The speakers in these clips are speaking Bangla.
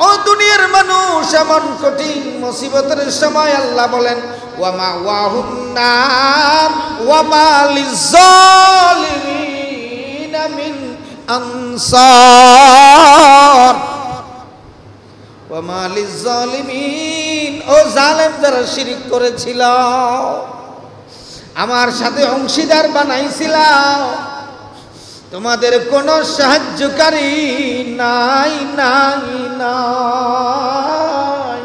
ও দুনিয়ার মানুষ, এমন কঠিন মুসিবতের সময় আল্লাহ বলেন ওয়া মাওয়াহুন নার ওয়া মা লিয-যালিমিনা মিন আনসার। ওয়া মা লিয-যালিমিন, ও জালেম যারা শিরক করেছিল, আমার সাথে অংশীদার বানাইছিল, তোমাদের কোনো সাহায্যকারী নাই নাই নাই।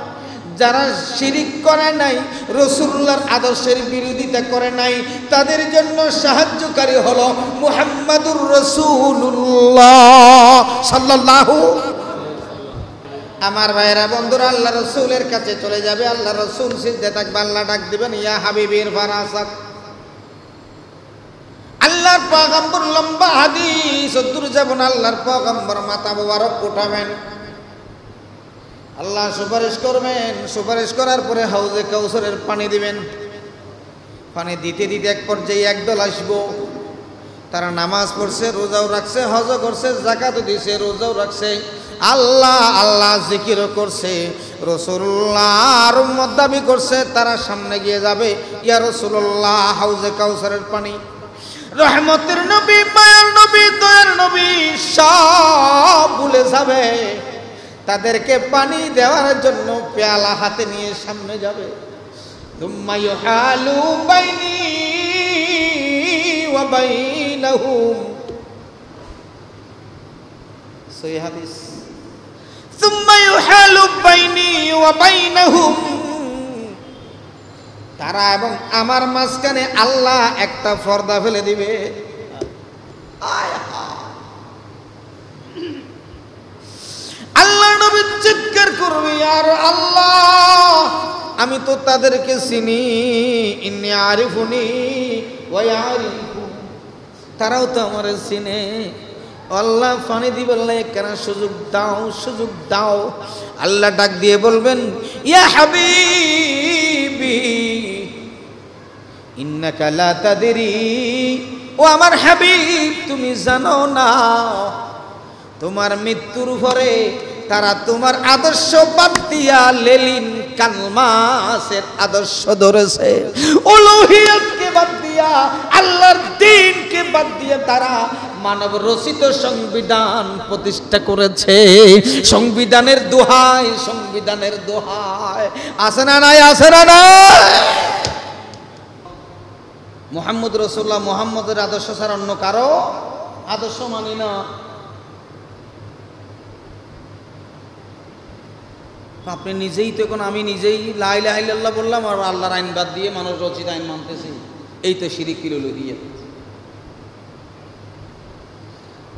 যারা শিরিক করে নাই, রাসূলুল্লাহর আদর্শের বিরোধিতা করে নাই, তাদের জন্য সাহায্যকারী হলো মুহাম্মাদুর রাসূলুল্লাহ সাল্লাল্লাহু। আমার ভাইরা বন্ধুরা, আল্লাহ রাসূলের কাছে চলে যাবে, আল্লাহ রাসূল সিজদে থাকবে, আল্লাহ ডাক দিবেন ইয়া হাবিবির ফারাসাত। আল্লাহর পয়গম্বর লম্বা হাদিস দূর যাবেন, আল্লাহর পয়গম্বর মাথা মোবারক উঠাবেন, আল্লাহ সুপারিশ করবেন, সুপারিশ করার পরে হাউজে কাউসারের পানি দিবেন। পানি দিতে দিতে এক পর্যায়ে একদল আসবো, তারা নামাজ পড়ছে, রোজাও রাখছে, হজও করছে, যাকাতও দিছে, রোজাও রাখছে, আল্লাহ আল্লাহ জিকিরও করছে, রাসূলুল্লাহর উম্মত দাবি করছে। তারা সামনে গিয়ে যাবে, ইয়া রাসূলুল্লাহ হাউজে কাউসারের পানি। রহমতের নবী, মায়ার নবী, দয়ার নবী সব ভুলে যাবে, তাদেরকে পানি দেওয়ার জন্য পেয়ালা হাতে নিয়ে সামনে যাবে। থুম্মা ইউহালু বাইনি ওয়া বাইনাহুম, সহিহ হাদিস, থুম্মা ইউহালু বাইনি ওয়া বাইনাহুম, তারা এবং আমার মাঝখানে আল্লাহ একটা পর্দা ফেলে দিবে। আল্লাহ নবী চিৎকার করবে, আর আল্লাহ আমি তো তাদেরকে চিনি, ইন্নী আরিফুনি ওয়া ইয়ারিফুন, তারাও তো আমার চিনে। আল্লাহ পানি দিবে, আল্লাহ কেন সুযোগ দাও, সুযোগ দাও। আল্লাহ ডাক দিয়ে বলবেন ইয়া হাবিবি ইন্নাকা লা তাদরি, ও আমার হাবিব তুমি জানো না, তোমার মৃত্যুর পরে তারা তোমার আদর্শ বাদ দিয়া লেলিন কালমাসের আদর্শ ধরেছে, উলুহিয়তকে বাদ দিয়া, আল্লাহর দ্বীনকে বাদ দিয়ে তারা মানব রচিত সংবিধান প্রতিষ্ঠা করেছে। সংবিধানের দোহাই, সংবিধানের দোহাই, আছে না নাই, আছে না নাই? মুহাম্মদ রাসূলুল্লাহ, মুহাম্মদের আদর্শ ছাড়া অন্য কারো আদর্শ মানি না। আপনি নিজেই তো, এখন আমি নিজেই লা ইলাহা ইল্লাল্লাহ বললাম আর আল্লাহর আইন বাদ দিয়ে মানুষ রচিত আইন মানতেছি, এই তো শিরিক কিলো দিয়ে।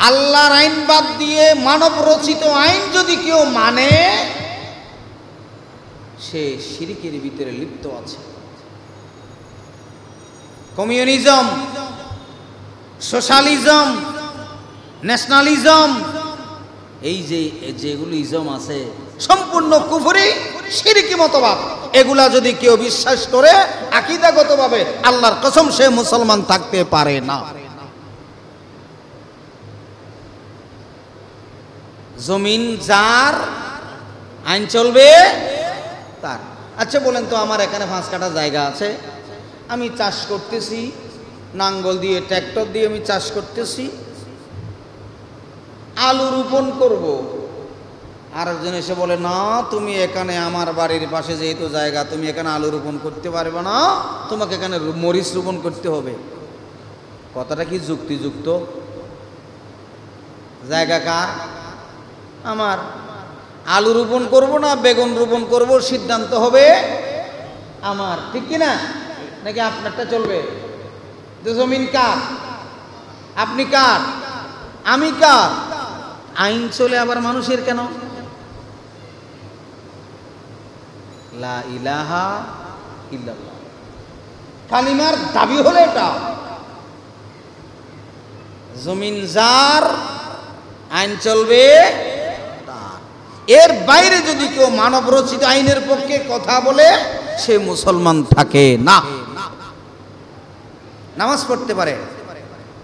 আল্লাহর আইন বাদ দিয়ে মানব রচিত আইন যদি কেউ মানে, সে শিরিকের ভিতরে লিপ্ত আছে। কমিউনিজম, সোশ্যালিজম, ন্যাশনালিজম, এই যে যেগুলো ইজম আছে সম্পূর্ণ কুফরি, শিরকি মতবাদ। এগুলা যদি কেউ বিশ্বাস করে আকীদাগতভাবে, আল্লাহর কসম সে মুসলমান থাকতে পারে না। জমিন যার, আইন চলবে তার। আচ্ছা বলেন তো, আমার এখানে 5 কাঠা জায়গা আছে, আমি চাষ করতেছি, নাঙ্গল দিয়ে ট্র্যাক্টর দিয়ে আমি চাষ করতেছি, আলু রোপণ করব। আরেকজন এসে বলে না, তুমি এখানে আমার বাড়ির পাশে যেহেতু জায়গা, তুমি এখানে আলু রোপণ করতে পারবে না, তোমাকে এখানে মরিচ রোপণ করতে হবে। কথাটা কি যুক্তিযুক্ত? জায়গা কার? আমার। আলু রোপণ করব না বেগুন রোপণ করব, সিদ্ধান্ত হবে আমার, ঠিক কিনা? নাকি আপনারটা চলবে? জমিন কার? আপনি কার? আমি কার? আইন চলে আবার মানুষের কেন? লা ইলাহা ইল্লাল্লাহ কালিমার দাবি হলো এটা। জমিন যার, আইন চলবে তার। এর বাইরে যদি কেউ মানব রচিত আইনের পক্ষে কথা বলে, সে মুসলমান থাকে না। নামাজ পড়তে পারে,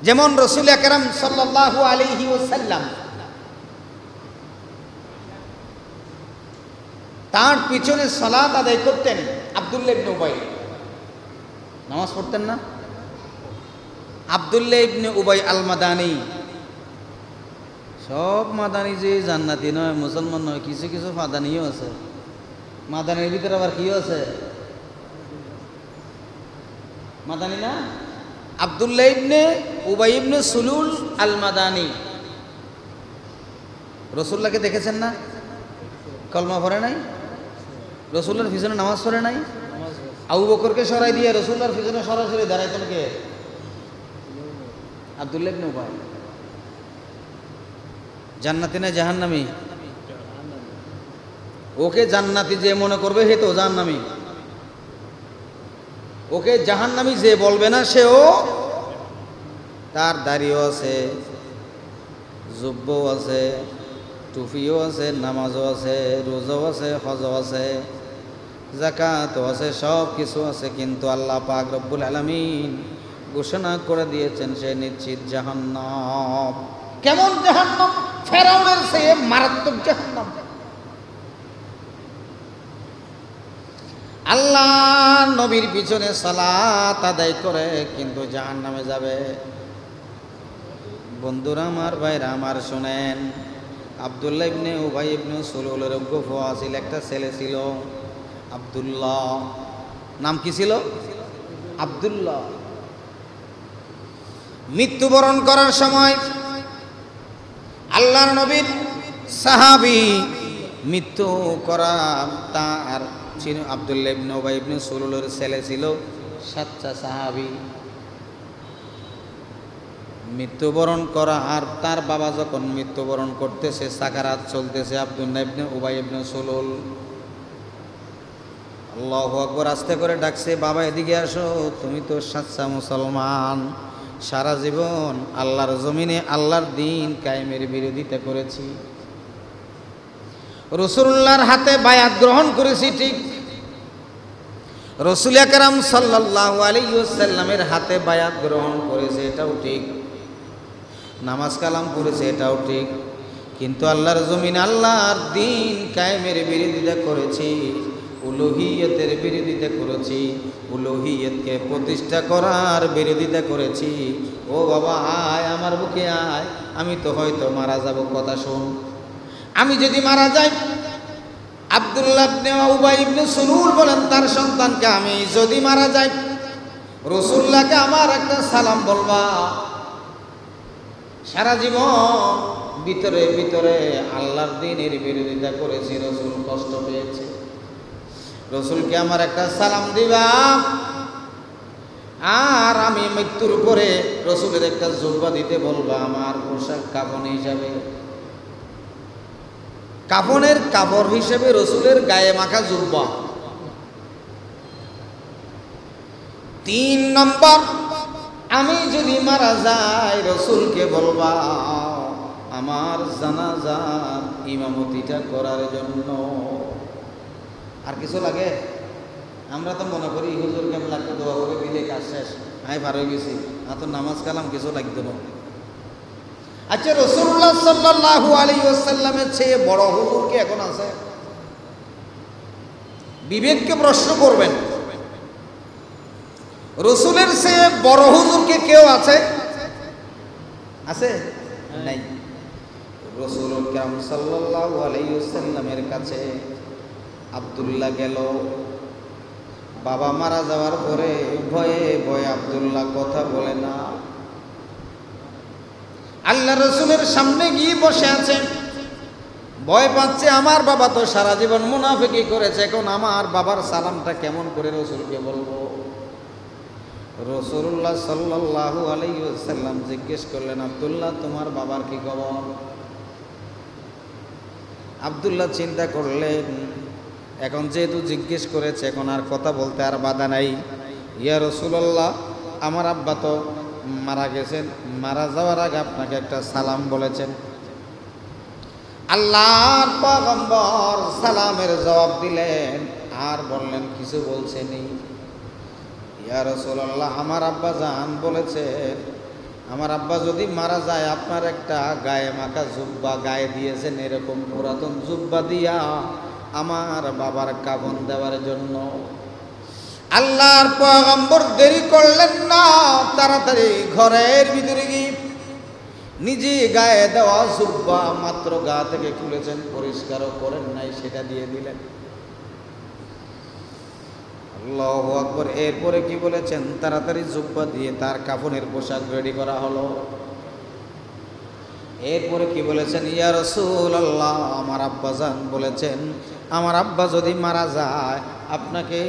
যেমন রাসূল আকরাম সাল্লাল্লাহু আলাইহি ওয়াসাল্লাম তার পিছনে সালাত আদায় করতেন আব্দুল্লাহ ইবনে উবাই। নামাজ পড়তেন না? আব্দুল্লাহ ইবনে উবাই আল মাদানী। সব মাদানী যে জান্নাতি নয়, মুসলমান নয়, কিছু কিছু মাদানিও আছে। মাদানির ভিতরে আবার কিও আছে? মাদানী না? আব্দুল্লাহ ইবনে উবাই ইবনে সুলুল আল মাদানী। রসুল্লাহকে দেখেছেন না? কলমা পড়ে নাই? রসুল্লাহর পিছনে নামাজ পড়ে নাই? আবু বকরকে সরাই দিয়ে রসুল্লাহর পিছনে সরাসরি দাঁড়াইতেন কে? আব্দুল্লাহ ইবনে উবাই। জান্নাতি না জাহান্নামী? ওকে জান্নাতি যে মনে করবে হে তো জাহান্নামী। ওকে জাহান্নামী যে বলবে না সেও, তার দাড়িও আছে, জুব্বও আছে, টুপিও আছে, নামাজও আছে, রোজাও আছে, হজও আছে, যাকাতও আছে, সব কিছু আছে, কিন্তু আল্লাহ পাক রব্বুল আলামিন ঘোষণা করে দিয়েছেন সে নিশ্চিত জাহান্নাম। কেমন জাহান্নাম? ফেরাউনের চেয়ে মারাত্মক জাহান্নাম। আল্লাহ নবীর পিছনে সালাত আদায় করে কিন্তু জাহান্নামে যাবে। বন্ধুরা আমার, ভাইরা আমার, শুনেন, আব্দুল্লাহ ইবনে উবাই ইবনে সুলুলের ফুফা ছিল, একটা ছেলে ছিল আব্দুল্লাহ। নাম কি ছিল? আব্দুল্লাহ। মৃত্যুবরণ করার সময় আল্লাহর নবীর সাহাবী মৃত্যু করা তার ছিল আব্দুল্লাহ ইবনে উবাই ইবনে সুলুলের ছেলে ছিল সাচ্চা সাহাবী। মৃত্যুবরণ করা, আর তার বাবা যখন মৃত্যুবরণ করতেছে, সাকারাত চলতেছে, আব্দুল্লাহ ইবনে উবাই ইবনে সুলুল আল্লাহু আকবার আস্তে করে ডাকছে, বাবা এদিকে আসো, তুমি তো সাচ্চা মুসলমান, সারা জীবন আল্লাহর জমিনে আল্লাহর দ্বীন কায়েমের বিরোধিতা করেছি, রাসূলুল্লাহর হাতে বায়াত গ্রহণ করেছি, ঠিক রাসূল আকরাম সাল্লাল্লাহু আলাইহি ওয়াসাল্লামের হাতে বায়াত গ্রহণ করেছে, এটাও ঠিক, নামাজ কালাম পড়েছে, এটাও ঠিক, কিন্তু আল্লাহর জমিনে আল্লাহর দ্বীন কায়েমের বিরোধিতা করেছি, উলুহিয়তের বিরোধিতা করেছি, উলুহিয়তকে প্রতিষ্ঠা করার বিরোধিতা করেছি। ও বাবা আয়, আমার বুকে আয়, আমি তো হয়তো মারা যাব, কথা শোন, আমি যদি মারা যাই, আব্দুল্লাহ ইবনে উবাই ইবনে সুলুল বলেন তার সন্তানকে, আমি যদি মারা যাই, রাসূলুল্লাহকে আমার একটা সালাম বলবা, সারা জীবন ভিতরে ভিতরে আল্লাহর দ্বীনের বিরোধিতা করেছি, রাসূল কষ্ট পেয়েছে, রাসূলকে আমার একটা সালাম দিবা, আর আমি মৃত্যুর পরে রাসূলের একটা জুব্বা দিতে বলবা, আমার পোশাক কাফন হিসাবে, কাফনের কাপড় হিসেবে রাসূলের গায়ে মাখা জুব্বা। 3 নম্বর, আমি যদি মারা যাই, রাসূলকে বলবা আমার জানাজার ইমামতিটা করার জন্য। আর কিছু লাগে? আমরা তো মনে করি হুজুর কেবলাকে দোয়া করে দিলে কাজ শেষ, আমি পার হয়ে গেছি, তো নামাজ কালাম কিছু লাগতো না। আচ্ছা, রাসূলুল্লাহ সাল্লাল্লাহু আলাইহি ওয়াসাল্লামের চেয়ে বড় হুজুর কি এখন আছে? বিবেককে প্রশ্ন করবেন, রাসূলের চেয়ে বড় হুজুর কি কেউ আছে? আছে? নাই। রাসূল আকরাম সাল্লাল্লাহু আলাইহি ওয়াসাল্লামের কাছে আব্দুল্লাহ গেল, বাবা মারা যাওয়ার পরে ভয়ে ভয়ে আব্দুল্লাহ কথা বলে না, আল্লাহ রসুলের সামনে গিয়ে বসে আছে, ভয় পাচ্ছে, আমার বাবা তো সারা জীবন মুনাফিকি করেছে, এখন আমার বাবার সালামটা কেমন করে রসুলকে বলবো? রাসূলুল্লাহ সাল্লাল্লাহু আলাইহি ওয়াসাল্লাম জিজ্ঞেস করলেন, আব্দুল্লাহ তোমার বাবার কি খবর? আব্দুল্লাহ চিন্তা করলেন, এখন যেহেতু জিজ্ঞেস করেছে, এখন আর কথা বলতে আর বাধা নাই। ইয়া রাসূলুল্লাহ, আমার আব্বা তো মারা গেছেন, মারা যাওয়ার আগে আপনাকে একটা সালাম বলেছেন। আল্লাহর পয়গম্বর সালামের জবাব দিলেন, আর বললেন কিছু বলছেনই। ইয়া রাসূলুল্লাহ, আমার আব্বা জান বলেছেন, আমার আব্বা যদি মারা যায়, আপনার একটা গায়ে মাখা জুব্বা গায়ে দিয়েছেন, এরকম পুরাতন জুব্বা দিয়া আমার বাবার কাফন দেওয়ার জন্য। আল্লাহর পয়গম্বর দেরি করলেন না, তাড়াতাড়ি ঘরের ভিতরে গিয়ে নিজে গায়ে দেওয়া জুব্বা মাত্র গা থেকে খুলেছেন, পরিষ্কারও করেন নাই, সেটা দিয়ে দিলেন। আল্লাহু আকবার। এরপরে কি বলেছেন? তাড়াতাড়ি জুব্বা দিয়ে তার কাফনের পোশাক রেডি করা হলো। এরপরে কি বলেছেন? ইয়া রাসূলুল্লাহ, আমার আব্বাজান বলেছেন আমার আব্বা যদি মারা যায় আপনাকে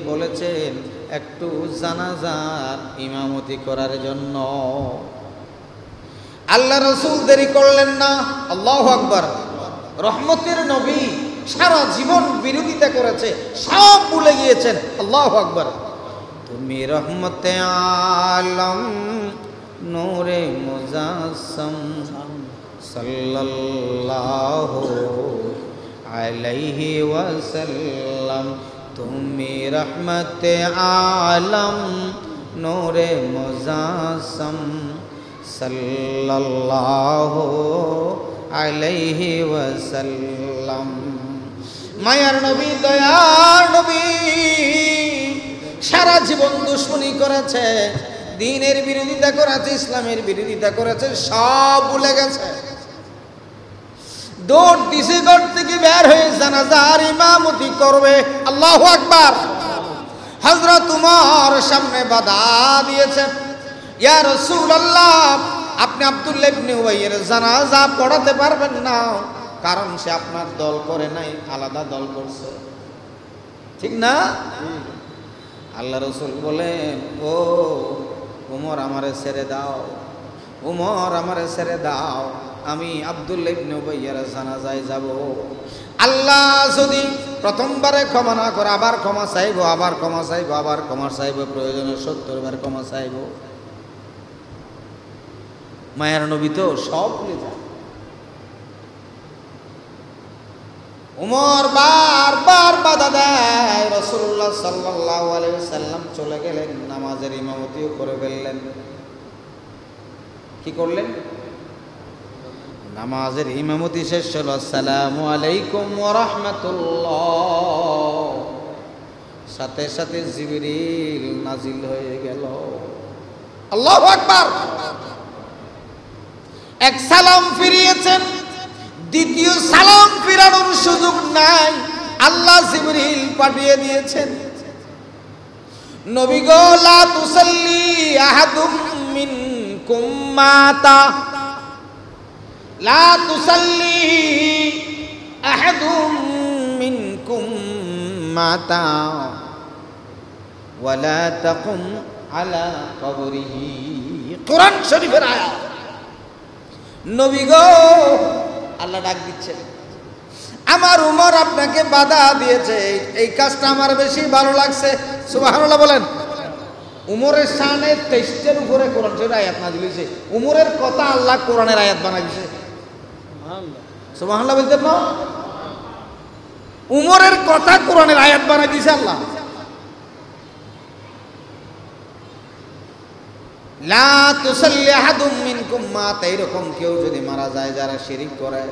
বলেছেন একটু জানাজার ইমামতি করার জন্য। আল্লাহ রাসূল দেরি করলেন না। আল্লাহু আকবার। রহমতের নবী সারা জীবন বিরোধিতা করেছে, সব ভুলে গিয়েছেন। আল্লাহু আকবার। তুমি রহমতে আলম নূরে মুজাসসাম সাল্লাল্লাহু আলাইহি ওয়াসাল্লাম, তুমি রহমতে আলম নূরে মুজাসসাম সাল্লাল্লাহু আলাইহি ওয়াসাল্লাম। মায়ার নবী, দয়ার নবী সারা জীবন দুশমনী করেছে, দ্বীনের বিরোধিতা করেছে, ইসলামের বিরোধিতা করেছে, সব ভুলে গেছে। দৌড় দিছে ঘর থেকে বের হয়ে জানাজার ইমামতি করবে। আল্লাহু আকবার। হযরত উমর সামনে বাধা দিয়েছেন, ইয়া রাসূলুল্লাহ আপনি আব্দুল্লাহ ইবনে উবাইয়ের জানাজা পড়াতে পারবেন না, কারণ সে আপনার দল করে নাই, আলাদা দল করছে, ঠিক না? আল্লাহ রাসূল বলেন, ও উমর আমারে ছেড়ে দাও, উমর আমারে ছেড়ে দাও, আমি আব্দুল্লাহ ইবনে উবাইয়ের জানাজায় যাব। আল্লাহ যদি প্রথমবারে ক্ষমা না করে আবার ক্ষমা চাইবো, আবার ক্ষমা চাইবো, আবার ক্ষমা চাইবো, প্রয়োজনে 70 বার ক্ষমা চাইবো। মায়ের নবী তো সব ভুলে যায়। উমর বারবার বাধা দেয়, রাসূলুল্লাহ সাল্লাল্লাহু আলাইহি ওয়াসাল্লাম চলে গেলেন, নামাজের ইমামতিও করে ফেললেন। কি করলেন? নামাজের ইমামতি শেষ হলো, আসসালামু আলাইকুম ওয়া রাহমাতুল্লাহ, সাথে সাথে জিবরিল নাজিল হয়ে গেল। আল্লাহু আকবার। এক সালাম ফিরিয়েছেন, দ্বিতীয় সালাম ফিরানোর সুযোগ নাই, আল্লাহ জিবরিল পাঠিয়ে দিয়েছেন। নবী গো, লা তুসাল্লি আহাদুম মিনকুম মাতা, লা তুসাল্লি আহাদুম মিনকুম মাতা ওয়ালা তাকুম আলা কবরিহি। কোরআন শরীফের আয়াত। নবী গো, আল্লাহ ডাক দিচ্ছেন, আমার উমর আপনাকে বাধা দিয়েছে, এই কাজটা আমার বেশি ভালো লাগছে। সুবহানাল্লাহ বলেন। উমরের শানে 23টার উপরে কোরআন শরীফের আয়াত নাযিল হয়েছে। উমরের কথা আল্লাহ কোরআনের আয়াত বানাই দিয়েছে। সুবহানাল্লাহ বলতেন না? উমরের কথা কোরআনের আয়াত বানাই দিয়েছে আল্লাহ। লা তুসাল্লি আহাদুম মিনকুম মাতা, এরকম কেউ যদি মারা যায় যারা শিরিক করে,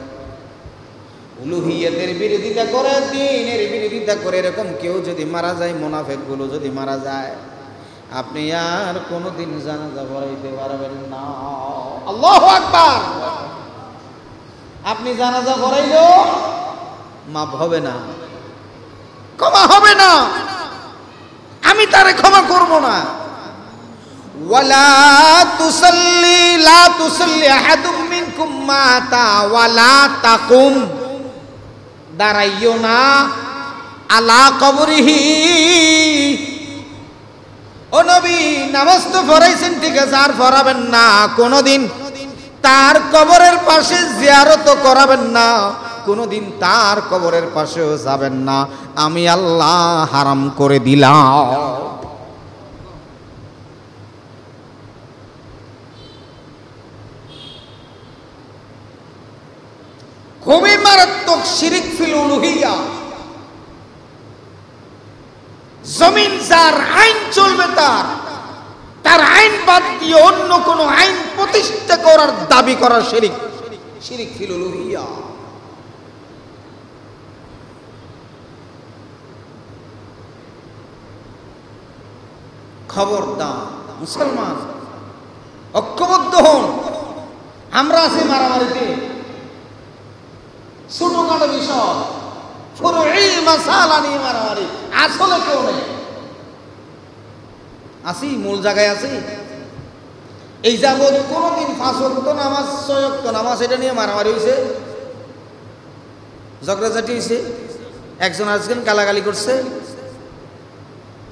উলুহিয়তের বিরোধিতা করে, দ্বীনের বিরোধিতা করে, এরকম কেউ যদি মারা যায়, মুনাফিক গুলো যদি মারা যায়, আপনি আর কোনোদিন জানাজা পড়াইতে পারবেন না। আল্লাহু আকবার। আপনি জানাজা পড়াইলেও মাফ হবে না, ক্ষমা হবে না, আমি তারে ক্ষমা করব না। ওয়ালা তুসাল্লি, লা তুসাল্লি আহাদুম মিনকুম মাতা ওয়ালা তাকুম, দাঁড়াইও না, আলা কবরিহি। ও নবী, নামাজ তো পড়াইছেন ঠিক আছে, আর পড়াবেন না, কোনোদিন তার কবরের পাশে জিয়ারত করাবেন না, কোনোদিন তার কবরের পাশেও যাবেন না, আমি আল্লাহ হারাম করে দিলাম। খুবই মারাত্মক শিরিক ফিল উলুহিয়া। জমিন যার আইন চলবে, তার আইন বাদ দিয়ে অন্য কোন আইন প্রতিষ্ঠা করার দাবি করার শিরিক, শিরিক ফিল উলুহিয়া। খবরদার মুসলমান ঐক্যবদ্ধ হন। আমরা আছি মারামারিতে, ছোটখাটো বিষয় ফুরুই মাসালা নিয়ে মারামারি, আসলে কেউ নেই। আসি মূল জায়গায় আছি। এই যাবৎ কোনদিন 5 ওয়াক্ত নামাজ 6 ওয়াক্ত নামাজ এটা নিয়ে মারামারি হয়েছে, ঝগড়াঝাটি হয়েছে, একজন আরেকজন গালাগালি করছে?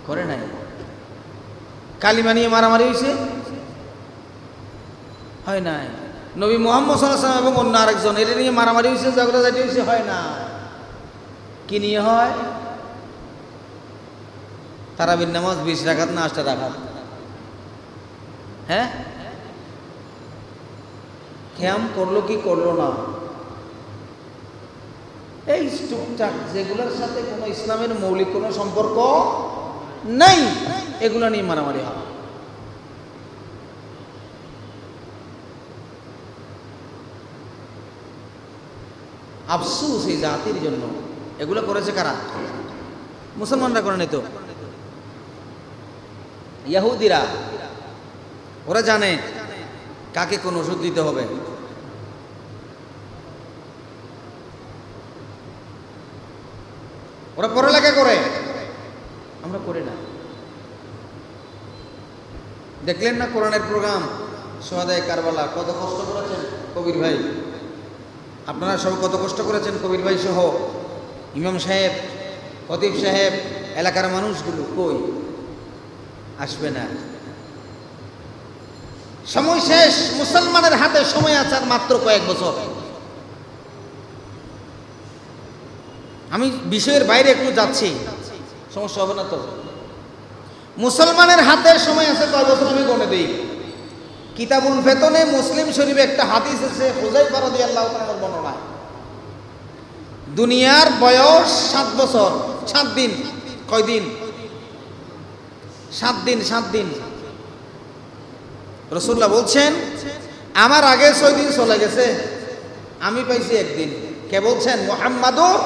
করে নাই। কালিমা নিয়ে মারামারি হয়েছে? হয় নাই। নবী মুহাম্মদ সাল্লাল্লাহু আলাইহি ওয়াসাল্লাম এবং অন্য আরেকজন এটা নিয়ে মারামারি হয়েছে, ঝগড়াঝাটি হয়েছে? হয় না। কি নিয়ে হয়? তারাবির নামাজ 20 রাকাত না 8 রাকাত? হ্যাঁ, খেয়াম করলো কি করলো না, এই টুকটাক যেগুলোর সাথে কোনো ইসলামের মৌলিক কোনো সম্পর্ক নাই, এগুলো নিয়ে মারামারি হয়। আফসোস এই জাতির জন্য। এগুলো করেছে কারা? মুসলমানরা করে নাই তো, ইহুদিরা। ওরা জানে কাকে কোন ওষুধ দিতে হবে। ওরা পড়ালেখা করে, আমরা করি না। দেখলেন না কোরআনের প্রোগ্রাম সোহাদায়ে কারবালা, কত কষ্ট করেছেন কবির ভাই। আপনারা সব কত কষ্ট করেছেন কবির ভাই সহ, ইমাম সাহেব, খতিব সাহেব, এলাকার মানুষগুলো কই আসবে না। সময় শেষ, মুসলমানের হাতে সময় আছে আর মাত্র কয়েক বছর। আমি বিষয়ের বাইরে একটু যাচ্ছি, সমস্যা হবে না তো? মুসলমানের হাতে সময় আছে কয় বছর আমি গণে দিই। কিতাবুল ফেতনে মুসলিম শরীফে একটা হাদিস আছে হুযায়ফা রাদিয়াল্লাহু তাআলার বর্ণনা। দুনিয়ার বয়স 7 বছর 7 দিন। কয় দিন? 7 দিন। 7 দিন। রাসূলুল্লাহ বলছেন আমার আগে 6 দিন চলে গেছে, আমি পাইছি 1 দিন। কে বলছেন? মুহাম্মাদুর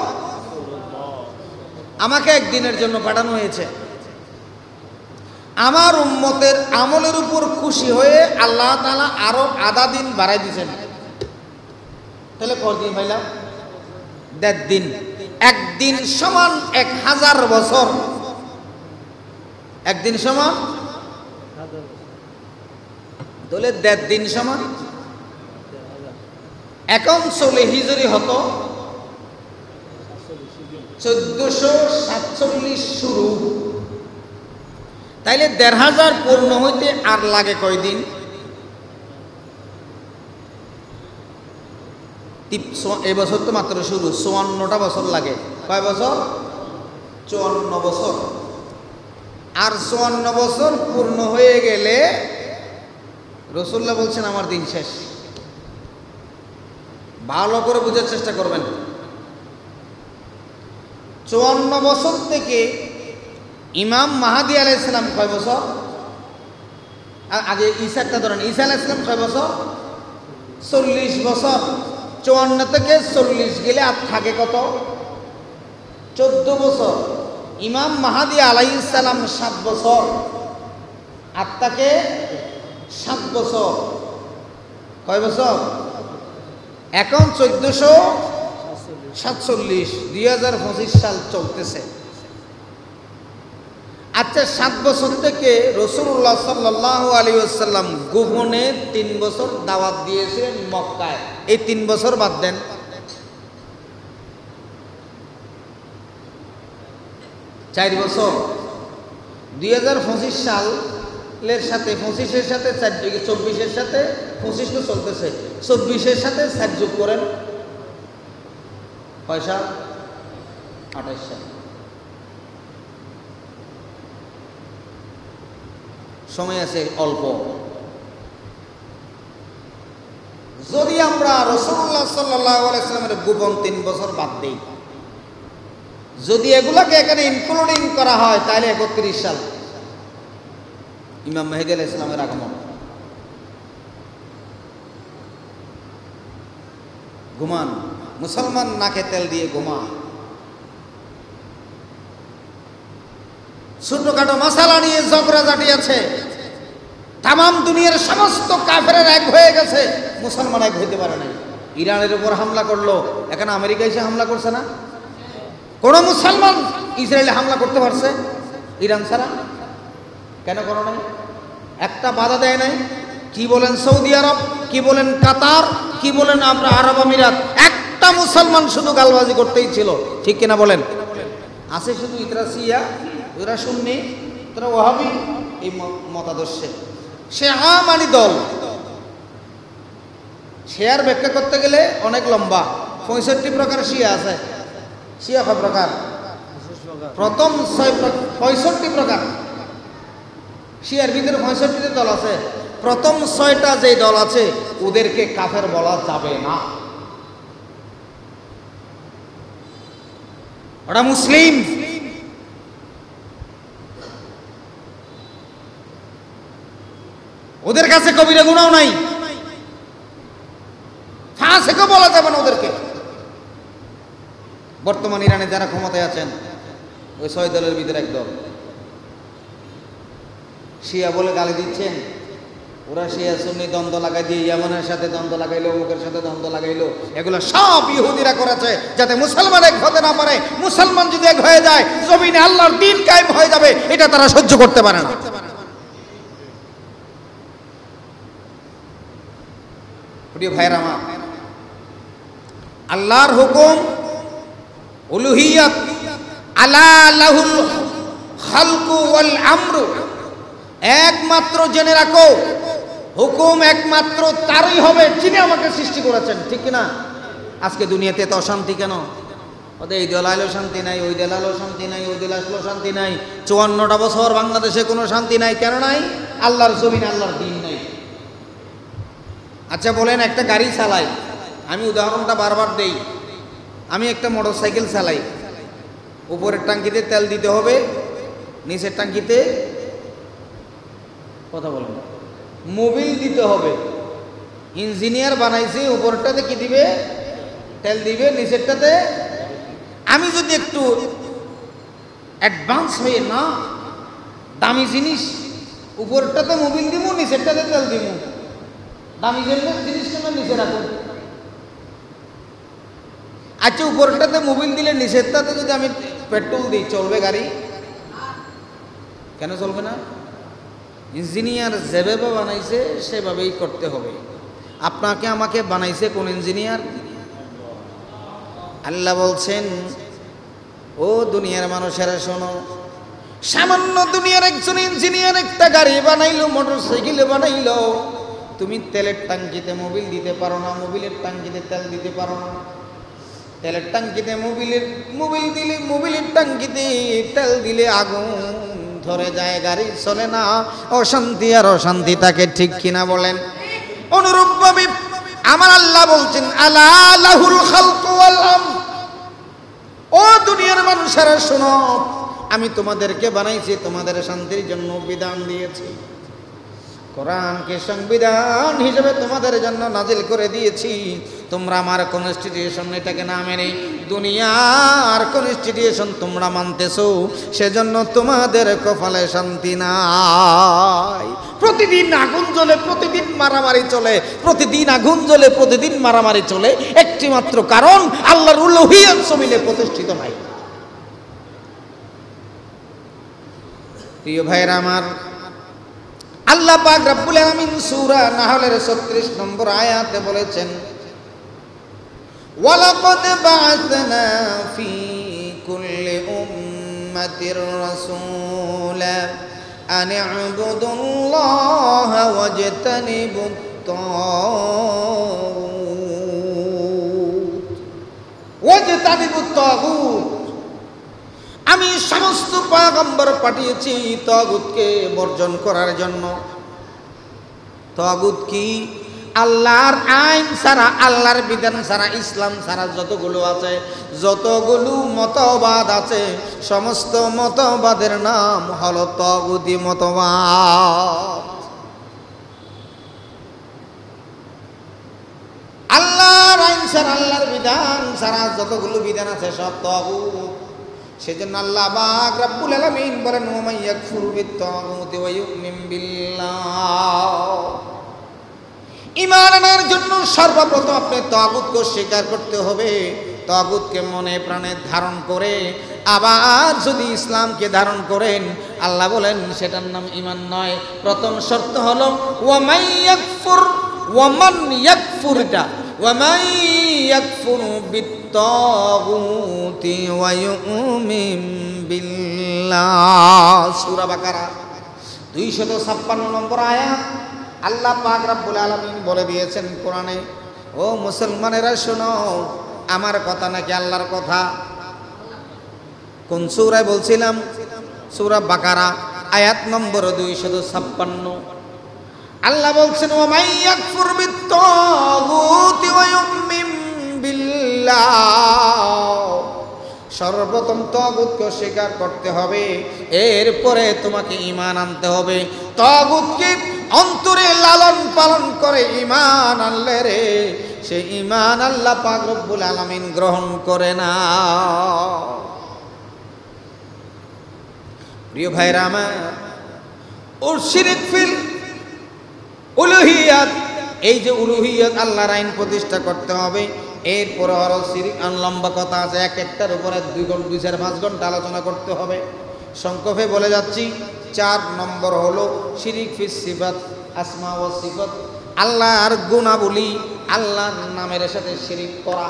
আমাকে 1 দিনের জন্য পাঠানো হয়েছে। আমার উম্মতের আমলের উপর খুশি হয়ে আল্লাহ তাআলা আরো আধা দিন বাড়াই দিয়েছেন। তাহলে কয় দিন পাইলাম? 1.5 দিন। 1 দিন সমান 1000 বছর। 1 দিন সমান তাহলে 1.5 দিন সমান এখন চলে হিজরি হতো 1447 শুরু। তাইলে 1500 পূর্ণ হইতে আর লাগে কয় দিন? এবছর তো মাত্র শুরু, 54টা বছর লাগে। কয় বছর? 54 বছর। আর 54 বছর পূর্ণ হয়ে গেলে রাসূলুল্লাহ বলছেন আমার দিন শেষ। ভালো করে বোঝার চেষ্টা করবেন। 54 বছর থেকে ইমাম মাহদী আলাইহিস সালাম কয় বছর? আগে ঈসাটা ধরেন, ঈসা আলাইহিস সালাম কয় বছর? 40 বছর। 54 থেকে 40 গেলে আর থাকে কত? 14 বছর। ইমাম মাহদী আলাইহিস সালাম 7 বছর, আর তাকে 7 বছর। কয় বছর? এখন 1447, 2025 সাল চলতেছে। আচ্ছা, 7 বছর থেকে রাসূলুল্লাহ সাল্লাল্লাহু আলাইহি ওয়াসাল্লাম গোপনে 3 বছর দাওয়াত দিয়েছেন মক্কায়। এই 3 বছর বাদ দেন, 4 বছর। 2025 সালের সাথে 25-এর সাথে 24-এর সাথে 25 তো চলতেছে, 24-এর সাথে 4 যোগ করেন, পয়সা 28 সাল। সময় আছে অল্প। যদি আমরা রাসূলুল্লাহ সাল্লাল্লাহু আলাইহি ওয়াসাল্লামের গোপন 3 বছর বাদ দেই, যদি এগুলাকে এখানে ইনক্লুডিং করা হয়, তাহলে 31 সাল ইমাম মেহেদী আলাইহিস সালামের আগমন। ঘুমান মুসলমান, নাকে তেল দিয়ে ঘুমা। ছোটখাটো মশালা নিয়ে ঝগড়াঝাটি আছে। তামাম দুনিয়ার সমস্ত কাফেরের এক হয়ে গেছে, মুসলমান এক হইতে পারে নাই। ইরানের উপর হামলা করলো, এখানে আমেরিকা এসে হামলা করছে না? কোন মুসলমান ইসরায়েলে হামলা করতে পারছে ইরান ছাড়া? কেন করো নাই? একটা বাধা দেয় নাই। কি বলেন সৌদি আরব, কি বলেন কাতার, কি বলেন আমরা আরব আমিরাত, একটা মুসলমান শুধু গালবাজি করতেই ছিল, ঠিক কিনা বলেন? আছে শুধু ইতরা সিয়া, ওরা সুন্নি, তোরা ওয়াহাবি, এই মতাদর্শে সে আমানি দল। শেয়ার ব্যাখ্যা করতে গেলে অনেক লম্বা, 65 প্রকার শিয়া আছে। শিয়া কয় প্রকার? প্রথম 65 প্রকার শিয়ার ভিতরে 65টি দল আছে। প্রথম 6টা যে দল আছে ওদেরকে কাফের বলা যাবে না, ওরা মুসলিম। ওদের কাছে কবিরা গুনাহ নাই, ফাসিকও বলা যাবে না ওদেরকে। বর্তমান ইরানে যারা ক্ষমতায় আছেন ওই 6 দলের ভিতরে এক দল শিয়া বলে গালি দিচ্ছেন। ওরা শিয়া সুন্নি দ্বন্দ্ব লাগাই দিয়ে ইয়ামানের সাথে দ্বন্দ্ব লাগাইলো, অমুকের সাথে দ্বন্দ্ব লাগাইলো, এগুলো সব ইহুদিরা করেছে যাতে মুসলমান এক হতে না পারে। মুসলমান যদি এক হয়ে যায় জমিনে আল্লাহর দ্বীন কায়েম হয়ে যাবে, এটা তারা সহ্য করতে পারে না। প্রিয় ভাইরা আমার, আল্লাহর হুকুম উলুহিয়াত, আলা লাহুল খালকু ওয়াল আমরু, একমাত্র জেনে রাখো হুকুম একমাত্র তারই হবে যিনি আমাকে সৃষ্টি করেছেন, ঠিক কিনা? আজকে দুনিয়াতে তো অশান্তি কেন? ওদের এই দল আইলো শান্তি নাই, ওই দল আইলো শান্তি নাই, ওই দল আসলো শান্তি নাই। 54টা বছর বাংলাদেশে কোনো শান্তি নাই। কেন নাই? আল্লাহর জমিনে আল্লাহর দ্বীন নাই। আচ্ছা বলেন, একটা গাড়ি চালাই, আমি উদাহরণটা বারবার দেই। আমি একটা মোটরসাইকেল চালাই, উপরের টাঙ্কিতে তেল দিতে হবে, নিচের টাঙ্কিতে কথা বলেন মোবিল দিতে হবে। ইঞ্জিনিয়ার বানাইছে, উপরটাতে কি দিবে? তেল দিবে, নিচেরটাতে। আমি যদি একটু অ্যাডভান্স হয়ে না, দামি জিনিস উপরটাতে মোবিল দিব, নিচেরটাতে তেল দিব, দামি জিনিসটা নিচে রাখুন। আচ্ছা উপরটাতে মোবিল দিলে নিচেরটাতে যদি আমি পেট্রোল দিই, চলবে গাড়ি? কেন চলবে না? ইঞ্জিনিয়ার যেভাবে বানাইছে সেভাবেই করতে হবে। আপনাকে আমাকে বানাইছে কোন ইঞ্জিনিয়ার? আল্লাহ বলছেন, ও দুনিয়ার মানুষেরা শোনো, সামান্য দুনিয়ার একজন ইঞ্জিনিয়ার একটা গাড়ি বানাইলো, মোটরসাইকেল বানাইলো, তুমি তেলের টাঙ্কিতে মোবিল দিতে পারো না, মোবিলের টাঙ্কিতে তেল দিতে পারো না। তেলের টাঙ্কিতে মোবিল দিলে, মোবিলের টাঙ্কিতে তেল দিলে আগুন ধরে যায়, গাড়ি চলে না, অশান্তি আর অশান্তি থাকে, ঠিক কিনা বলেন? অনুরূপভাবে আমার আল্লাহ বলছেন, আলা লাহুল খালকু ওয়াল আমর, ও দুনিয়ার মানুষেরা শোনো, আমি তোমাদেরকে বানাইছি, তোমাদের শান্তির জন্য বিধান দিয়েছি। কোরআনকে সংবিধান হিসেবে তোমাদের জন্য নাজিল করে দিয়েছি। তোমরা আমার কনস্টিটিউশন এটাকে না মেনে দুনিয়ার কনস্টিটিউশন তোমরা মানতেছো, সেজন্য তোমাদের কপালে শান্তি নাই। প্রতিদিন আগুন জ্বলে, প্রতিদিন মারামারি চলে, প্রতিদিন আগুন জ্বলে, প্রতিদিন মারামারি চলে, একটি মাত্র কারণ, আল্লাহর উলুহিয়ত জমিনে প্রতিষ্ঠিত নাই। প্রিয় ভাইরা আমার, আল্লাহ পাক রব্বুল আলামিন সূরা নাহলের 36 নম্বর আয়াতে বলেছেন, ওয়ালাকাদ বা'আসনা ফি কুল্লি উম্মাতির রাসূলা আন ই'বুদুল্লাহা ওয়াজতানিবুত তাগুত। আমি সমস্ত পয়গম্বর পাঠিয়েছি তাগুতকে বর্জন করার জন্য। তাগুত কি? আল্লাহর আইন ছাড়া, আল্লাহর বিধান ছাড়া, ইসলাম ছাড়া যতগুলো আছে, যতগুলো মতবাদ আছে, সমস্ত মতবাদের নাম হলো তাগুতি মতবাদ। আল্লাহর আইন ছাড়া, আল্লাহর বিধান ছাড়া যতগুলো বিধান আছে সব তাগুত। সেজন্য আল্লাহ পাক রব্বুল আলামিন বলেন ওয়া মান ইয়াকফুর বিত-তাগুতি ওয়া ইউমিন বিল্লাহ। ঈমান আনার জন্য সর্বপ্রথম আপনি তাগুতকে স্বীকার করতে হবে, তাগুতকে মনে প্রাণে ধারণ করে আবার যদি ইসলামকে ধারণ করেন আল্লাহ বলেন সেটার নাম ঈমান নয়। প্রথম শর্ত হলো ওয়া মান ইয়াকফুর, ওয়া মান ইয়াকফুরটা ওয়া মান ইয়াকফুর বিত-তাগুতি ওয়া ইউমিন বিল্লাহ। সূরা বাকারা 256 নম্বর আয়াত আল্লাহ পাক রব্বুল আলামিন বলে দিয়েছেন কোরআনে, ও মুসলমানেরা শোনো, আমার কথা নাকি আল্লাহর কথা? কোন সূরায় বলছিলাম? সূরা বাকারা আয়াত নম্বর 256। আল্লাহ বলছেন ওয়া মান ইয়াকফুর বিত-তাগুতি ওয়া ইউমিন বিল্লাহ। সর্বপ্রথম তাগুতকে স্বীকার করতে হবে, এরপরে তোমাকে ঈমান আনতে হবে। তাগুতকে অন্তরে লালন পালন করে ঈমান আনলে রে, সে ঈমান আল্লাহ পাক রব্বুল আলামিন গ্রহণ করে না। প্রিয় ভাইরা আমার, ওর শিরক ফিল উলুহিয়াত, এই যে উলুহিয়াত আল্লাহর আইন প্রতিষ্ঠা করতে হবে। এরপরে আরো শিরক লম্বা কথা আছে, এক একটার উপরে 2-4-5 ঘন্টা আলোচনা করতে হবে। সংক্ষেপে বলে যাচ্ছি, 4 নম্বর হলো শিরক ফিস সিফাত, আসমা ওয়া সিফাত, আল্লাহর গুণাবলী, আল্লাহর নামের সাথে শিরক করা।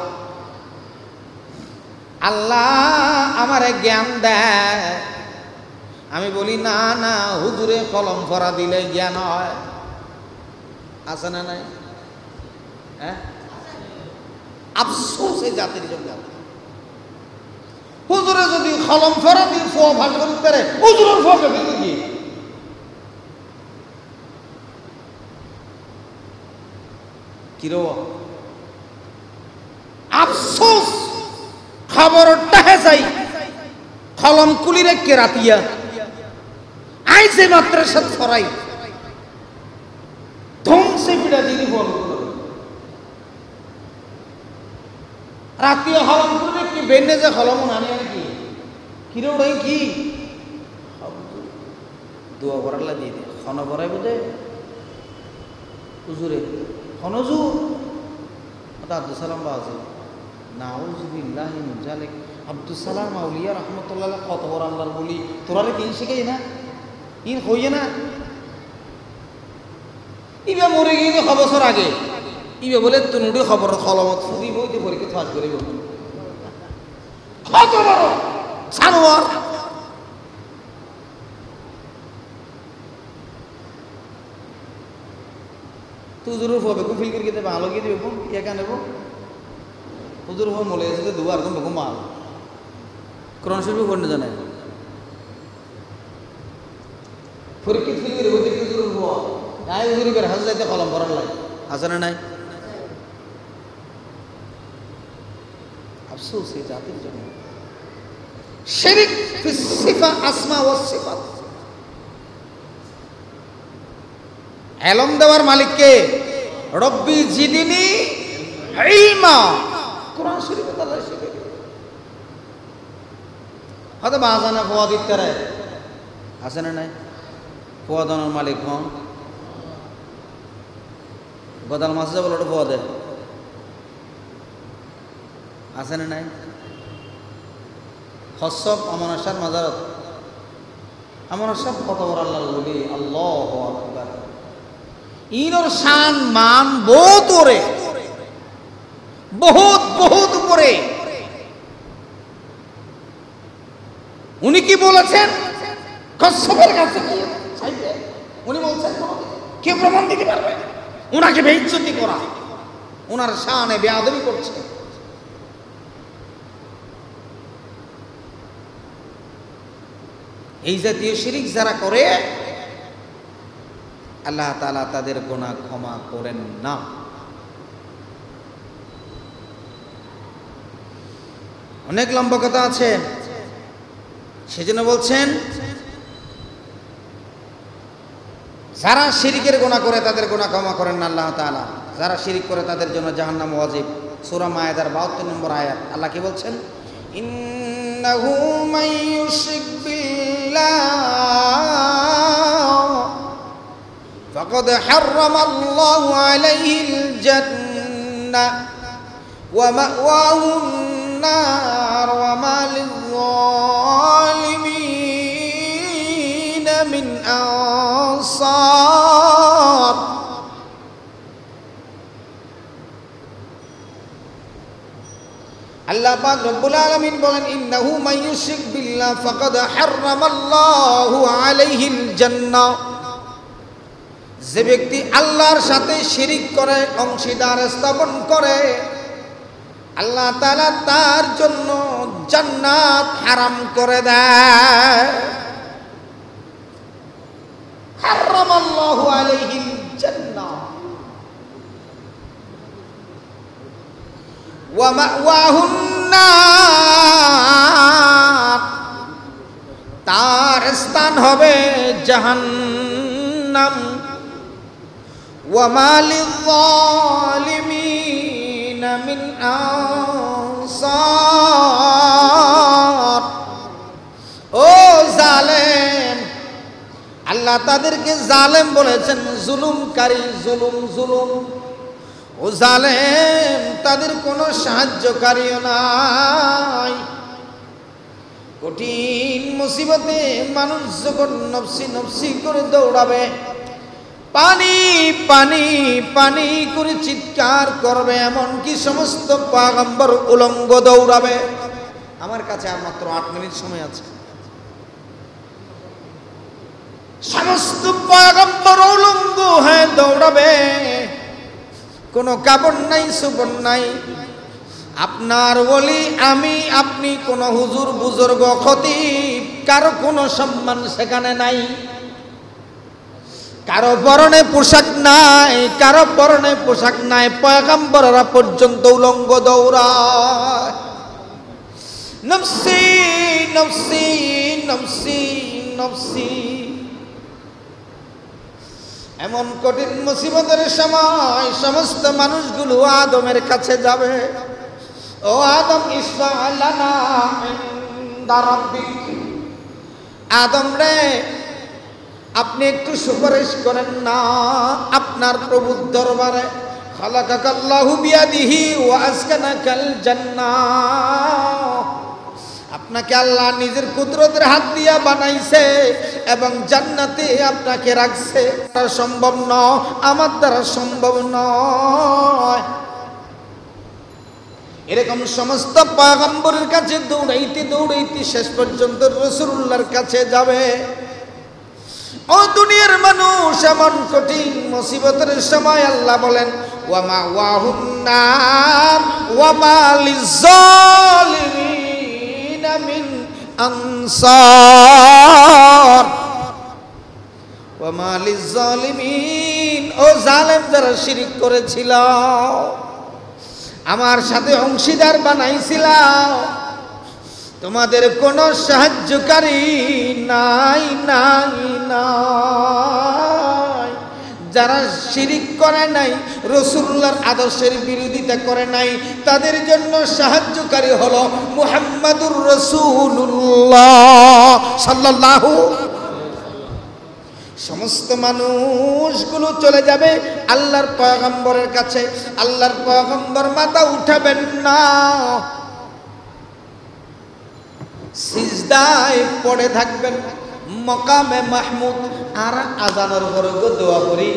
আল্লাহ আমারে জ্ঞান দেয়, আমি বলি না না হুজুরে কলম পড়া দিলে জ্ঞান হয়। আছে না নাই? হ্যাঁ, আফসোস এই জাতির জন্য। হুজুরে যদি কলম পড়া দিয়ে ফোয়া ভাস করতে পারে, হুজুরের ফোয়া কিন্তু কি কিরো আফসোস, খবরটা হে যাই কলম কুলি রেখে রাতিয়া আইসে মাত্র সাথে ফরাই ধ্বংসে পিড়া দিদি বল রাতিয়া হলম করে কি বেনে যে হলম আনি আর কি কিরে ওটাই কি দোয়া করার দিয়ে দে খন করাই বোধে হুজুরে হনজুর আব্দুল সালাম বাজে নাউজুবিল্লাহি মিন যালিক। আব্দুল সালাম আউলিয়া রহমতুল্লাহ কত বড় আল্লাহর বলি, তোরা কিন শিখাই না, ইন হইয়ে না। ইবা মরে গিয়ে 6 বছর আগে ইবা বলে তুনুডি খবর খলমত ফুদি বইতে পরীক্ষা পাস করিব। কত বড় সানোয়ার, হুজুরের হবে কোন ফিল করে দেবে আলো গিয়ে দেবে কোন একা নেব হুজুর হবে মলে এসে দুবার কোন রকম মাল কোরআন শরীফ পড়তে জানে পরীক্ষা ফিল করে বলতে হুজুরের হওয়া আই হুজুর করে হাজ যাইতে কলম ভরার লাগে আছে না নাই? আফসোস এই জাতির জন্য। শিরক ফিস সিফা আসমা ওয়াস সিফাত, এলম দেওয়ার মালিক কে? রব্বি জিদিনি ইলমা। কোরআন শরীফে আল্লাহ শিখে দিয়েছে। হয়তো বাজানা ফোয়া দিতে রে আছে না নাই? ফোয়া দানোর মালিক হন গদাল মাসে বলে ওটা ফোয়া দেয় আছে না নাই? হসব আমানসার মাজারত আমানসার কত বড় আল্লাহর বলি, আল্লাহু আকবার। ইনর শান মান বহুত ওরে, বহুত বহুত উপরে। উনি কি বলেছেন? কসবের কাছে কি চাইবে? উনি বলছেন কে প্রমাণ দিতে পারবে? ওনাকে বেইজ্জতি করা, ওনার শানে বেয়াদবি করছে। এই জাতীয় শিরক যারা করে আল্লাহ তাআলা তাদের গুনাহ ক্ষমা করেন না। অনেক লম্বা কথা আছে, সেজন্য বলছেন যারা শিরকের গুনাহ করে তাদের গুনাহ ক্ষমা করেন না আল্লাহ তাআলা। যারা শিরক করে তাদের জন্য জাহান্নাম ওয়াজিব। সূরা মায়েদার 72 নম্বর আয়াত আল্লাহ কি বলছেন? ইন্নাহু মান ইউশরিক বিল্লাহ ফাকাদ হাররামাল্লাহু আলাইহিল জান্নাহ ওয়া মাওয়াহুন নার ওয়া মা লিয-যালিমিন মিন আনসার। আল্লাহ পাক রব্বুল আলামিন বলেন ইন্নাহু মান ইউশরিক বিল্লাহ ফাকাদ হাররামাল্লাহু আলাইহিল জান্নাহ। যে ব্যক্তি আল্লাহর সাথে শিরিক করে, অংশীদার স্থাপন করে, আল্লাহ তাআলা তার জন্য জান্নাত হারাম করে দেয়। হাররামাল্লাহু আলাইহিল জান্নাহ ওয়া মাওয়াহুন নার, তার স্থান হবে জাহান্নাম। ওয়া মা লিয-যালিমিন মিন আনসার। ও জালেম, আল্লাহ তাদেরকে জালেম বলেছেন, জুলুমকারী, জুলুম। ও জালেম, তাদের কোনো সাহায্যকারীও নাই। কঠিন মুসিবতে মানুষ যখন নফসি নফসি করে দৌড়াবে, পানি পানি পানি করে চিৎকার করবে, এমনকি সমস্ত পয়গম্বর উলঙ্গ দৌড়াবে। আমার কাছে আর মাত্র 8 মিনিট সময় আছে। সমস্ত পয়গম্বর উলঙ্গ হয়ে দৌড়াবে, কোনো কাপড় নাই, সুপড় নাই। আপনার ওলি, আমি, আপনি, কোন হুজুর, বুজুর্গ, খতিব, কারো কোনো সম্মান সেখানে নাই। কারো পরনে পোশাক নাই, কারো পরনে পোশাক নাই। পয়গম্বররা পর্যন্ত উলঙ্গ দৌড়ায়। নফসি নফসি নফসি নফসি। এমন কঠিন মুসিবতের সময় সমস্ত মানুষগুলো আদমের কাছে যাবে। ও আদম, ইশফা' লানা ইনদা রাব্বিক। আদম রে, আপনি একটু সুপারিশ করেন না আপনার প্রভুর দরবারে। খালাকাকাল্লাহু বিয়াদিহি ওয়া আসকানাকাল জান্নাহ। আপনাকে আল্লাহ নিজের কুদরতের হাত দিয়া বানাইছে এবং জান্নাতে আপনাকে রাখছে। তার সম্ভব নয়, আমার দ্বারা সম্ভব নয়। এরকম সমস্ত পয়গম্বরের কাছে দৌড়াইতে দৌড়াইতে শেষ পর্যন্ত রাসূলুল্লাহর কাছে যাবে। ও দুনিয়ার মানুষ, এমন কঠিন মুসিবতের সময় আল্লাহ বলেন ওয়া মাওয়াহুন নার ওয়া মা লিয-যালিমিন মিন আনসার। ওয়া মা লিয-যালিমিন, ও জালেম যারা শিরক করেছিল, আমার সাথে অংশীদার বানাইছিল, তোমাদের কোনো সাহায্যকারী নাই নাই নাই। যারা শিরিক করে নাই, রাসূলুল্লাহর আদর্শের বিরোধিতা করে নাই, তাদের জন্য সাহায্যকারী হলো মুহাম্মাদুর রাসূলুল্লাহ সাল্লাল্লাহু। সমস্ত মানুষগুলো চলে যাবে আল্লাহর পয়গম্বরের কাছে। আল্লাহর পয়গম্বর মাথা উঠাবেন না, সিজদায় পড়ে থাকবেন মকামে মাহমুদ। আর আজানের পরে দোয়া করি,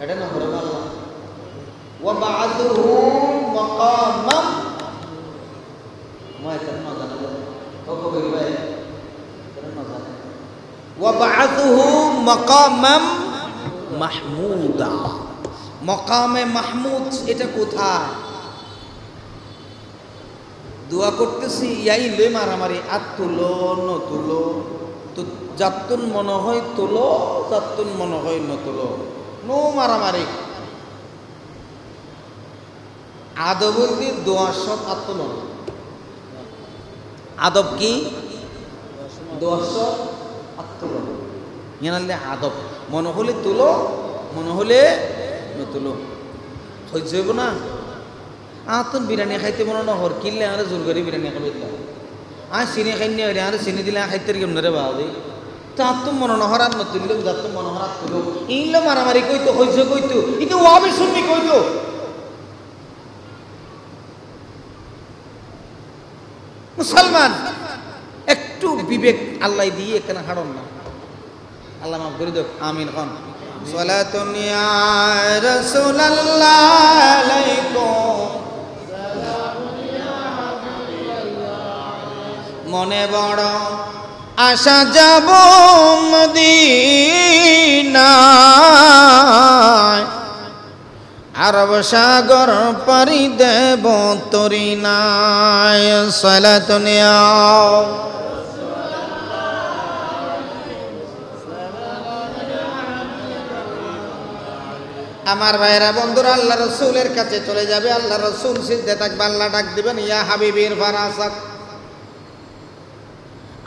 এটা না করে আল্লাহ ওয়া বা'আথুহু মাকামাম মাইতান না জানা ও কবি ভাই না জানা ওয়া বা'আথুহু মাকামাম মাহমুদা। মকামে মাহমুদ এটা কোথায়? দোয়া করতেছি, ইয়াই লই মারামারি, আর তুলো ন তুলো, তো যাতুন মনে হয় তুলো, যাতুন মনে হয় ন তুলো, নো মারামারি। আদব বলতে দোয়া সব আত্মন। আদব কি? দোয়া সব আত্মন। ইয়ানালে আদব মনে হলে তুলো, মনে হলে ন তুলো। হইব না আতুন বিরিয়ানি খাইতে মনে নহর কিনলে আর জোর করে বিরিয়ানি খাবে। চিনি খাই নি আর চিনি দিলে খাইতে কেমন রে বাবা তার তো মনোহরাত নতুন যার তো মনোহরাত করো ইনলো মারামারি কইতো হইছে কইতো ইতো ওয়াবি শুনবি কইতো মুসলমান একটু বিবেক আল্লাহ দিয়ে এখানে হারন না আল্লাহ মাফ করে দাও আমিন খান সালাতুন ইয়া রাসূলুল্লাহ আলাইকুম মনে বড় আশা যাব মদিনায় আরব সাগর পারি দেব তরি নাই সালাতুন ইয়া আমার ভাইরা বন্ধুরা আল্লাহ রাসূলের কাছে চলে যাবে আল্লাহ রাসূল সিজদে থাকবে আল্লাহ ডাক দিবেন ইয়া হাবিবির ফারাসাক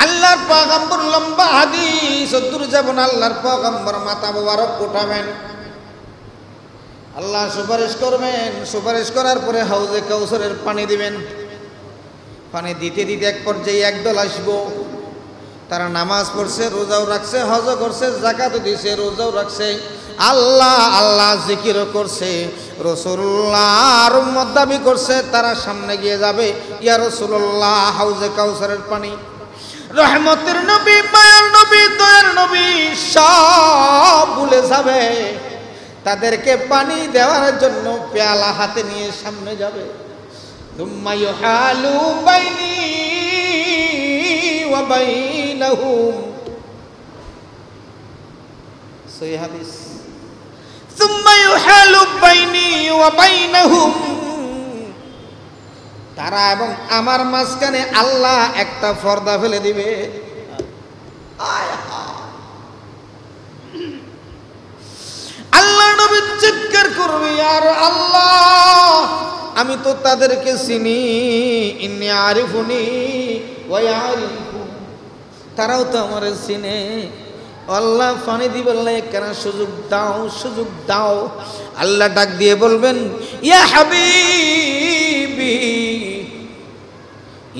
আল্লাহর পয়গম্বর লম্বা হাদিস দূর যাবেন আল্লাহর পয়গম্বর মাথা মোবারক উঠাবেন আল্লাহ সুপারিশ করবেন সুপারিশ করার পরে হাউজে কাউসারের পানি দিবেন পানি দিতে দিতে এক পর্যায়ে একদল আসবো তারা নামাজ পড়ছে রোজাও রাখছে হজও করছে যাকাতও দিছে রোজাও রাখছে আল্লাহ আল্লাহ জিকিরও করছে রাসূলুল্লাহর উম্মত দাবি করছে তারা সামনে গিয়ে যাবে ইয়া রাসূলুল্লাহ হাউজে কাউসারের পানি রহমতের নবী মায়ার নবী দয়ার নবী সব ভুলে যাবে তাদেরকে পানি দেওয়ার জন্য পেয়ালা হাতে নিয়ে সামনে যাবে থুম্মা ইউহালু বাইনি ওয়া বাইনাহুম সহিহ হাদিস থুম্মা ইউহালু বাইনি ওয়া বাইনাহুম তারা এবং আমার মাঝখানে আল্লাহ একটা পর্দা ফেলে দিবে আল্লাহ নবী চিৎকার করবে আর আল্লাহ আমি তো তাদেরকে চিনি ইন্নী আরিফুনি ওয়া ইয়ারিফুন তারাও তো আমারে চিনে আল্লাহ পানি দিবে আল্লাহ কেন সুযোগ দাও আল্লাহ ডাক দিয়ে বলবেন ইয়া হাবিবি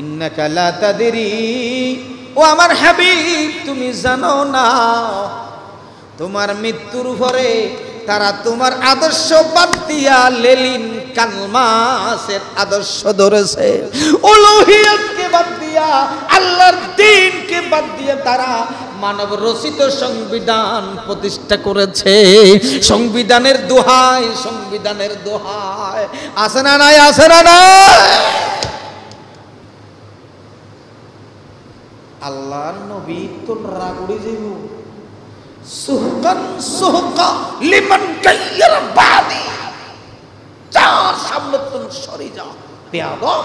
ইন্নাকা লা তাদরি ও আমার হাবিব তুমি জানো না তোমার মৃত্যুর পরে তারা তোমার আদর্শ বাদ দিয়া লেলিন কালমাসের আদর্শ ধরেছে উলুহিয়তকে বাদ দিয়া আল্লাহর দ্বীনকে বাদ দিয়ে তারা মানব রচিত সংবিধান প্রতিষ্ঠা করেছে সংবিধানের দোহাই আছে না নাই আল্লাহর নবী তো রাগুড়ি যাইব সুহকা লিমান গায়্যারা বাদি চার সামনে তুমি সরে যাও বেয়াদব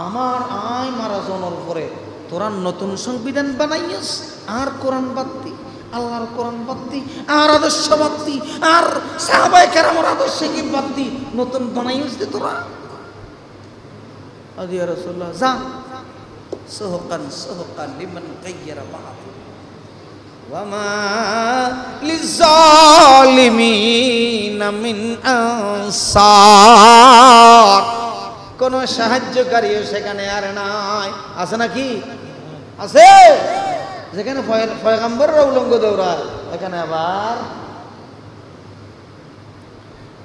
আমার আয় মারা জনর পরে তোরা নতুন সংবিধান বানাইয়াস আর কোরআন বাদতি আল্লাহর কোরআন বাদতি আর আদর্শ বাদতি আর সাহাবায়ে কেরামের আদর্শকে বাদতি নতুন বানাইয়াস দে তোরা আদি ইয়া রাসূলুল্লাহ যা সুহকান লিমান গায়্যারা বাদি ওয়ামা লিযালিমিনা মিন আনসার কোন সাহায্যকারীও সেখানে আর নাই আছে নাকি আছে যেখানে পয়গম্বররা উলঙ্গ দৌড়ায় এখানে আবার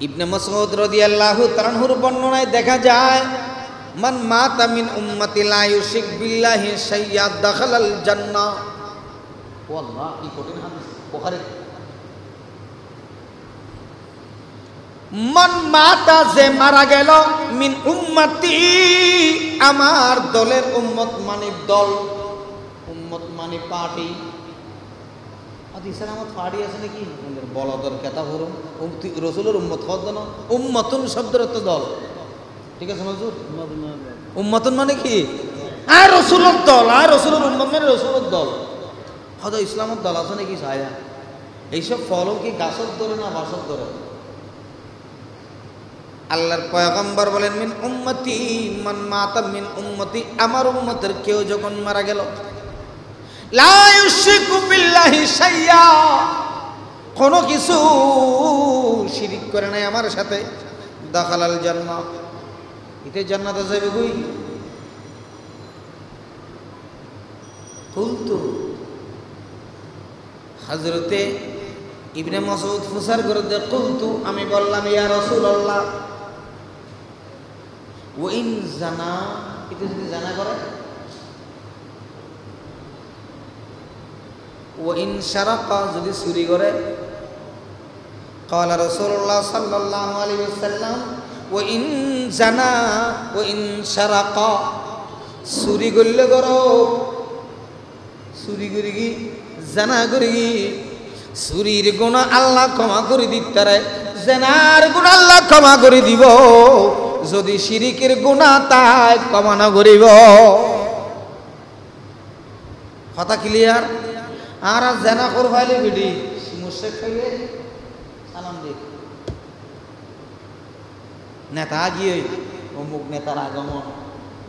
ইবনে মাসউদ রাদিয়াল্লাহু তাআলা আনহুর বর্ণনায় দেখা যায় মান মাতা মিন উম্মতি লা ইউশরিক বিল্লাহি শাইয়্যা দাখালাল জান্নাহ ওয়াল্লাহ কি কঠিন হাদিস বুখারী মান মাতা যে মারা গেল মিন উম্মতি আমার দলের উম্মত মানে দল উম্মত মানে পার্টি হাদিসের আমার পার্টি আছে নাকি বলদর কথা হরম রাসূলের উম্মত হদ না উম্মতুন শব্দের অর্থ দল ঠিক আছে হুজুর উম্মতুন মানে কি আর রাসূলের দল আর রাসূলের উম্মত মানে রাসূলের দল হদ ইসলামের দল আছে নাকি ছায়া এইসব ফল কি গাছের ধরে না বাসর ধরে আল্লাহর পয়গম্বর বলেন মিন উম্মতি মান মাতা মিন উম্মতি আমার উম্মতের কেউ যখন মারা গেল লা ইউশরিকু বিল্লাহি শাইয়্যা কোনো কিছু শিরিক করে নাই আমার সাথে দাখালাল জান্নাহ ইতে জান্নাতে যাবে কই কুলতু হযরতে ইবনে মাসউদ ফুসার করে দে কুলতু আমি বললাম ইয়া রাসূলুল্লাহ ওয়া ইন জানা এটা যদি জানা করে ওয়া ইন শারাকা যদি চুরি করে قال رسول الله صلى الله عليه وسلم وإن زنا وإن سرق চুরি করলে করো চুরি করি কি জানা করি কি চুরির গুনাহ আল্লাহ ক্ষমা করে দিতারে জানার গুনাহ আল্লাহ ক্ষমা করে দিব যদি শিরিকের গুনাহ তাই ক্ষমা না করিব কথা ক্লিয়ার আর জানা কর ফাইলে বিডি মুশরিক খাইয়ে সালাম দিক নেতা গিয়ে অমুক নেতার আগমন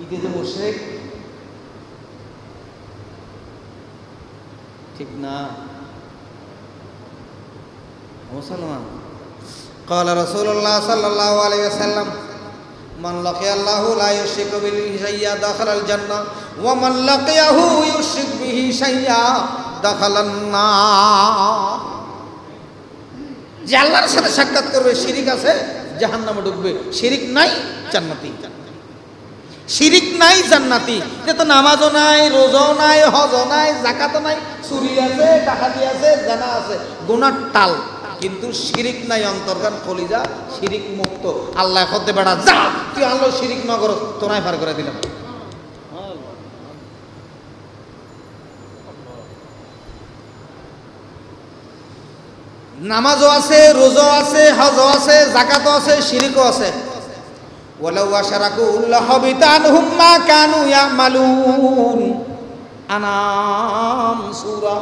ইতে যে মুশরিক ঠিক না মুসলমান قال رسول الله صلى الله عليه وسلم من لقي الله لا يشرك به شيئا دخل الجنة ومن لقيه يشرك به شيئا دخل النار যে আল্লাহর সাথে সাক্ষাৎ করবে শিরিক আছে জাহান্নামে ঢুকবে শিরিক নাই জান্নাতি শিরিক নাই জান্নাতি যে তো নামাজও নাই রোজাও নাই হজও নাই যাকাতও নাই চুরি আছে ডাকাতি আছে জানা আছে গুনাহ টাল কিন্তু শিরিক নাই অন্তর্গান কলিজা শিরিক মুক্ত আল্লাহ হতে বেড়া যা তুই আল্লাহ শিরিক না করো তোরাই পার করে দিলাম নামাজও আছে রোজাও আছে হজও আছে যাকাতও আছে শিরিকও আছে ওয়ালাউ আশরাকু লাহাবিতা আনহুম মা কানু ইয়ামালুন আনাম সূরা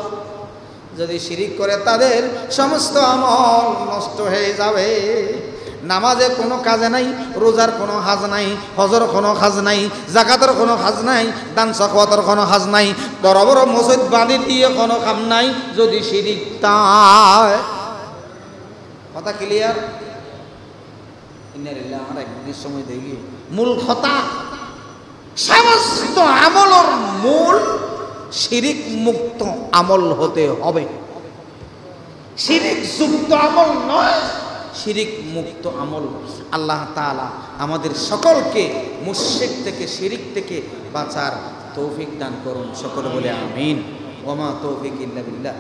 যদি শিরিক করে তাদের সমস্ত আমল নষ্ট হয়ে যাবে নামাজে কোনো কাজে নাই রোজার কোনো হাজ নাই হজর কোনো কাজ নাই যাকাতের কোনো কাজ নাই দান সাকাতের কোনো কাজ নাই বড় বড় মসজিদ বাঁধি দিয়ে কোনো কাম নাই যদি শিরিক তাই কথা ক্লিয়ার ইন্নালিল্লাহ আমরা একদিনের সময় দেখি মূল কথা সমস্ত আমলের মূল শিরিক মুক্ত আমল হতে হবে শিরিক যুক্ত আমল নয় শিরিক মুক্ত আমল আল্লাহ তাআলা আমাদের সকলকে মুশরিক থেকে শিরিক থেকে বাঁচার তৌফিক দান করুন সকলে বলে আমিন ওয়া মা তৌফিক ইল্লা বিল্লাহ